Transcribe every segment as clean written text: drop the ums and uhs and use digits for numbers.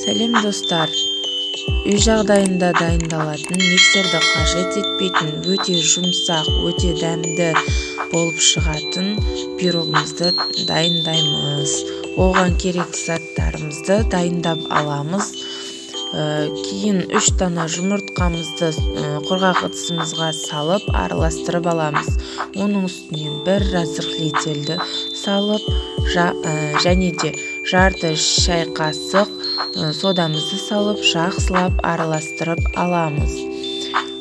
Сәлем достар. Үй жағдайында дайындалатын, миксерді қажет етпейтін, өте жұмсақ, өте дәмді болып шығатын пирогымызды дайындаймыз. Оған керек заттарымызды дайындап аламыз. Кейін 3 дана жұмыртқамызды құрғақ ыдысымызға салып араластырып аламыз. Оның үстінен бір разрыхлительді салып, және де жарты шай қасық содамызды салып, жақсылап араластырып аламыз.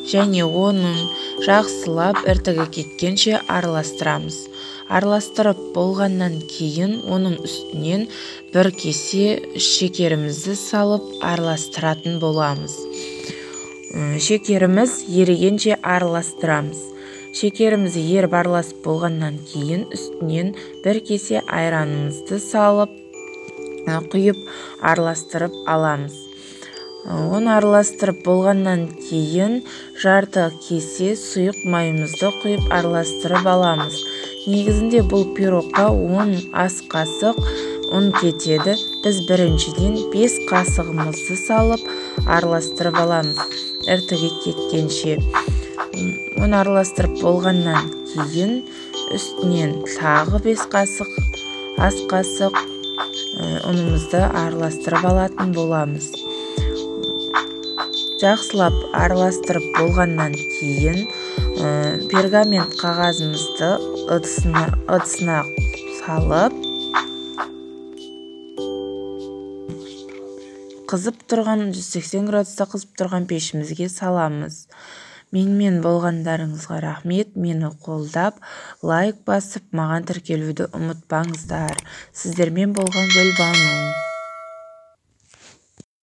Және оның жақсылап іртігі кеткенше араластырамыз. Араластырып болғаннан кейін оның үстінен бір кесе шекерімізді салып араластыратын боламыз. Шекеріміз ерігенше араластырамыз. Шекеріміз еріп араласып болғаннан кейін үстінен бір кесе айранымызды салып құйып араластырып аламыз. Оны араластырып болғаннан кейін жарты кесе сұйық майымызды құйып араластырып аламыз. Негізінде бұл пирогқа 10 ас қасық ұн кетеді. Біз біріншіден 5 қасығымызды салып араластырып аламыз, іртігі кеткенше. Оны араластырып болғаннан кейін үстінен тағы 5 қасық, ас қасық ұнымызды араластырып алатын боламыз. Жақсылап араластырып болғаннан кейін пергамент қағазымызды ыдысына салып, қызып тұрған 180 градуста қызып тұрған пешімізге саламыз. Менімен болғандарыңызға рахмет. Мені қолдап, лайк басып, маған тіркелуді ұмытпаңыздар. Сіздермен болған Гүлбану.